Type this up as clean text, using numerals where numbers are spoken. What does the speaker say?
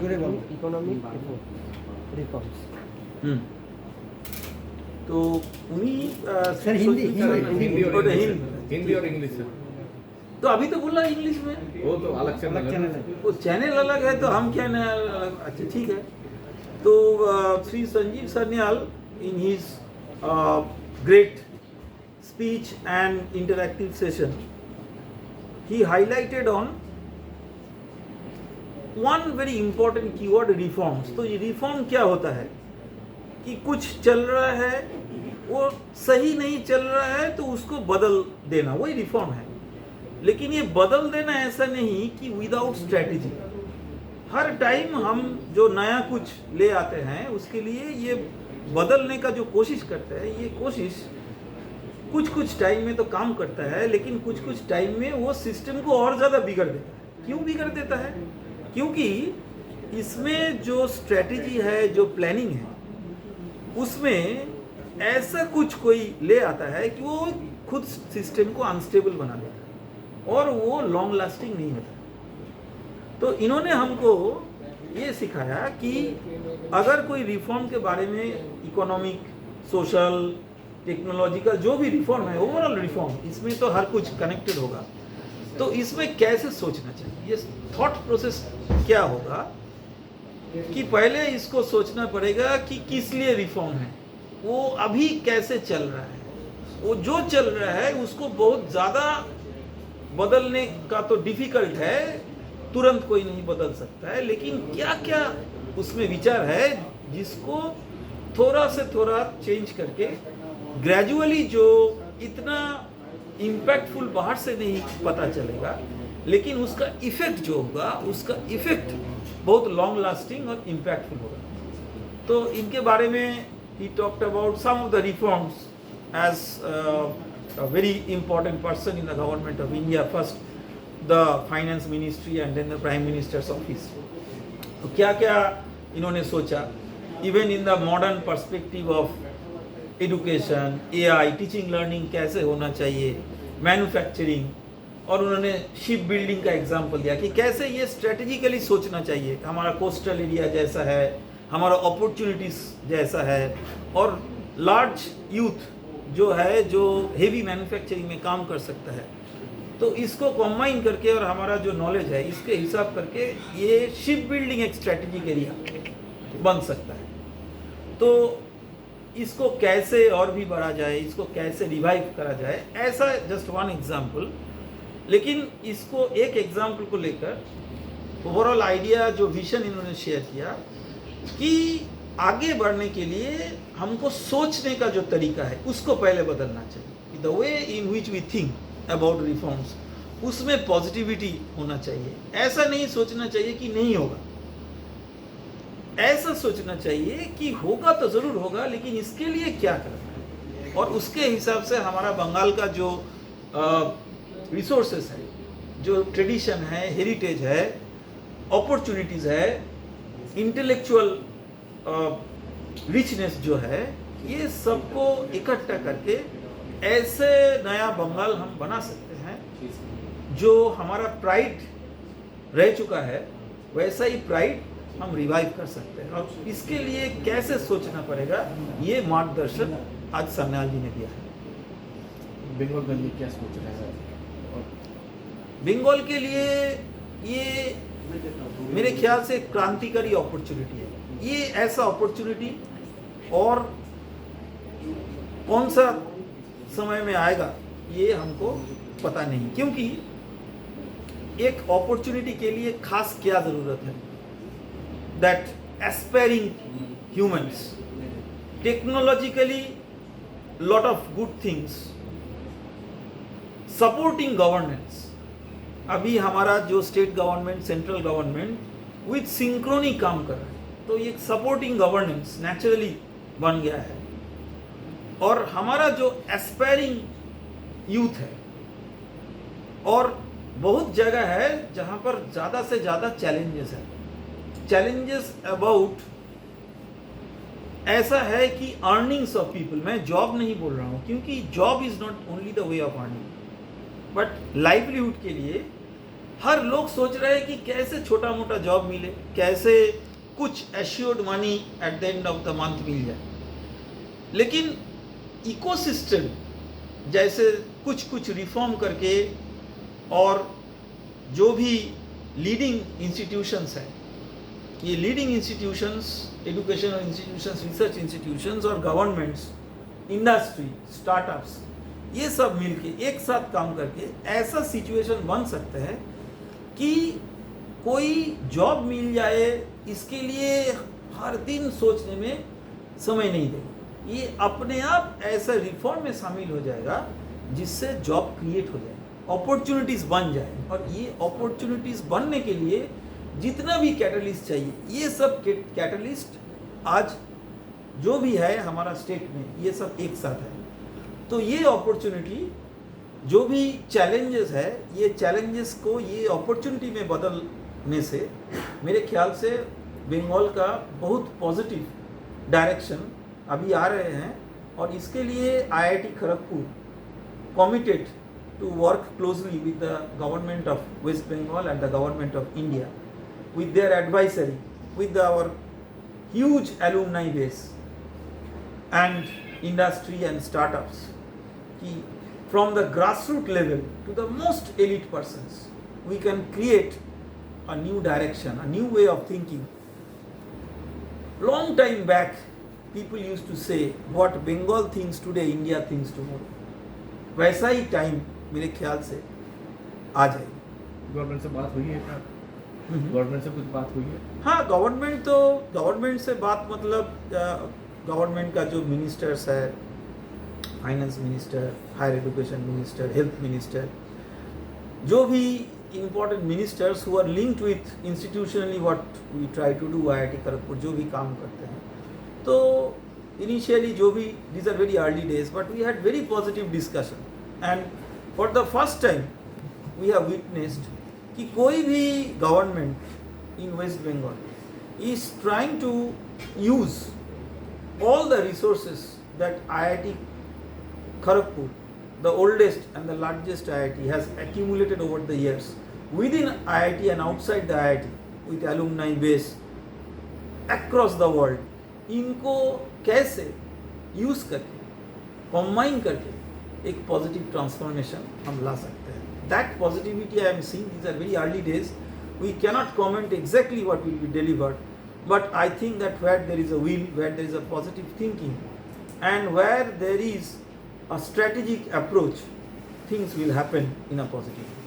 Economic reforms. तो उन्हीं sir, Hindi Hindi और इंग्लिश है। तो अभी तो बोला इंग्लिश में, वो तो अलग चैनल है। वो चैनल अलग है तो हम क्या नया अलग। अच्छा ठीक है। तो Shri Sanjeev Sanyal in his great speech and interactive session he highlighted on one very important keyword, reforms। तो ये रिफॉर्म क्या होता है कि कुछ चल रहा है वो सही नहीं चल रहा है तो उसको बदल देना, वही रिफॉर्म है। लेकिन ये बदल देना ऐसा नहीं कि विदाउट स्ट्रेटेजी। हर टाइम हम जो नया कुछ ले आते हैं उसके लिए ये बदलने का जो कोशिश करते हैं, ये कोशिश कुछ टाइम में तो काम करता है, लेकिन कुछ टाइम में वो सिस्टम को और ज़्यादा बिगड़ देता है। क्यों बिगड़ देता है? क्योंकि इसमें जो स्ट्रेटेजी है, जो प्लानिंग है, उसमें ऐसा कुछ कोई ले आता है कि वो खुद सिस्टम को अनस्टेबल बना देता है और वो लॉन्ग लास्टिंग नहीं होता। तो इन्होंने हमको ये सिखाया कि अगर कोई रिफॉर्म के बारे में, इकोनॉमिक, सोशल, टेक्नोलॉजिकल जो भी रिफॉर्म है, ओवरऑल रिफॉर्म, इसमें तो हर कुछ कनेक्टेड होगा। तो इसमें कैसे सोचना चाहिए, ये थॉट प्रोसेस क्या होगा कि पहले इसको सोचना पड़ेगा कि किस लिए रिफॉर्म है, वो अभी कैसे चल रहा है। वो जो चल रहा है उसको बहुत ज़्यादा बदलने का तो डिफिकल्ट है, तुरंत कोई नहीं बदल सकता है, लेकिन क्या क्या उसमें विचार है जिसको थोड़ा से थोड़ा चेंज करके ग्रेजुअली, जो इतना इम्पैक्टफुल बाहर से नहीं पता चलेगा, लेकिन उसका इफेक्ट जो होगा, उसका इफेक्ट बहुत लॉन्ग लास्टिंग और इम्पैक्टफुल होगा। तो इनके बारे में he talked about some of the reforms as a very important person in the government of India, first the finance ministry and then the prime minister's office। तो क्या क्या इन्होंने सोचा, even in the modern perspective of education, AI, teaching learning कैसे होना चाहिए, manufacturing, और उन्होंने शिप बिल्डिंग का एग्जांपल दिया कि कैसे ये स्ट्रेटेजिकली सोचना चाहिए। हमारा कोस्टल एरिया जैसा है, हमारा अपॉर्चुनिटीज जैसा है, और लार्ज यूथ जो है जो हेवी मैन्युफैक्चरिंग में काम कर सकता है, तो इसको कॉम्बाइन करके और हमारा जो नॉलेज है इसके हिसाब करके ये शिप बिल्डिंग एक स्ट्रेटेजिक एरिया बन सकता है। तो इसको कैसे और भी बढ़ा जाए, इसको कैसे रिवाइव करा जाए, ऐसा जस्ट वन एग्जाम्पल। लेकिन इसको एक एग्जाम्पल को लेकर ओवरऑल आइडिया, जो विजन इन्होंने शेयर किया कि आगे बढ़ने के लिए हमको सोचने का जो तरीका है उसको पहले बदलना चाहिए। The way in which we think about reforms, उसमें पॉजिटिविटी होना चाहिए। ऐसा नहीं सोचना चाहिए कि नहीं होगा, ऐसा सोचना चाहिए कि होगा तो जरूर होगा, लेकिन इसके लिए क्या करना है, और उसके हिसाब से हमारा बंगाल का जो रिसोर्सेस है, जो ट्रेडिशन है, हेरिटेज है, अपॉर्चुनिटीज है, इंटेलेक्चुअल रिचनेस जो है, ये सबको इकट्ठा करके ऐसे नया बंगाल हम बना सकते हैं जो हमारा प्राइड रह चुका है, वैसा ही प्राइड हम रिवाइव कर सकते हैं। और इसके लिए कैसे सोचना पड़ेगा, ये मार्गदर्शन आज सान्याल जी ने दिया है। बंगाल के लिए क्या सोच रहे हैं? बंगाल के लिए ये मेरे ख्याल से क्रांतिकारी अपॉर्चुनिटी है। ये ऐसा अपॉर्चुनिटी और कौन सा समय में आएगा ये हमको पता नहीं, क्योंकि एक अपॉर्चुनिटी के लिए खास क्या जरूरत है, that aspiring humans, technologically lot of good things, supporting governance. अभी हमारा जो state government, central government with Synchrony काम कर रहा है, तो ये सपोर्टिंग गवर्नेंस नेचुरली बन गया है। और हमारा जो एस्पायरिंग यूथ है, और बहुत जगह है जहां पर ज़्यादा से ज़्यादा चैलेंजेस है। चैलेंजेस अबाउट ऐसा है कि अर्निंग्स ऑफ पीपल, मैं जॉब नहीं बोल रहा हूँ, क्योंकि job is not only the way of earning, but livelihood के लिए हर लोग सोच रहे हैं कि कैसे छोटा मोटा जॉब मिले, कैसे कुछ assured money at the end of the month मिल जाए। लेकिन इकोसिस्टम जैसे कुछ कुछ रिफॉर्म करके, और जो भी लीडिंग इंस्टीट्यूशंस हैं, ये leading institutions, educational institutions, research institutions और गवर्नमेंट्स, इंडस्ट्री, स्टार्टअप्स, ये सब मिलके एक साथ काम करके ऐसा सिचुएशन बन सकता है कि कोई जॉब मिल जाए, इसके लिए हर दिन सोचने में समय नहीं देगा। ये अपने आप ऐसा रिफॉर्म में शामिल हो जाएगा जिससे जॉब क्रिएट हो जाए, अपॉर्चुनिटीज बन जाए। और ये अपॉर्चुनिटीज बनने के लिए जितना भी कैटलिस्ट चाहिए, ये सब कैटलिस्ट आज जो भी है हमारा स्टेट में, ये सब एक साथ है। तो ये अपॉर्चुनिटी, जो भी चैलेंजेस है, ये चैलेंजेस को ये अपॉर्चुनिटी में बदलने से मेरे ख्याल से बंगाल का बहुत पॉजिटिव डायरेक्शन अभी आ रहे हैं। और इसके लिए IIT Kharagpur committed to work closely with the government of West Bengal and the government of India, with their advisory, with our huge alumni base and industry and startups, from the grassroots level to the most elite persons, we can create a new direction, a new way of thinking. Long time back, people used to say, what Bengal thinks today, India thinks tomorrow. वैसा ही time मेरे ख्याल से आ जाएगी। Government से बात हुई है क्या? गवर्नमेंट से कुछ बात हुई है? हाँ, गवर्नमेंट से बात मतलब गवर्नमेंट का जो मिनिस्टर्स है, finance minister, higher education minister, health minister, जो भी important ministers who are linked with institutionally what we try to do, IIT Kharagpur जो भी काम करते हैं, तो इनिशियली जो भी, these are very early days, but we had very positive discussion, and for the first time we have witnessed कि कोई भी government in West Bengal is trying to use all the resources that IIT Kharagpur, the oldest and the largest IIT, has accumulated over the years within IIT and outside the IIT with alumni base across the world. इनको कैसे use करके, combine करके एक positive transformation हम ला सकते हैं. That positivity I am seeing. These are very early days. We cannot comment exactly what will be delivered, but I think that where there is a will, where there is a positive thinking, and where there is a strategic approach, things will happen in a positive way.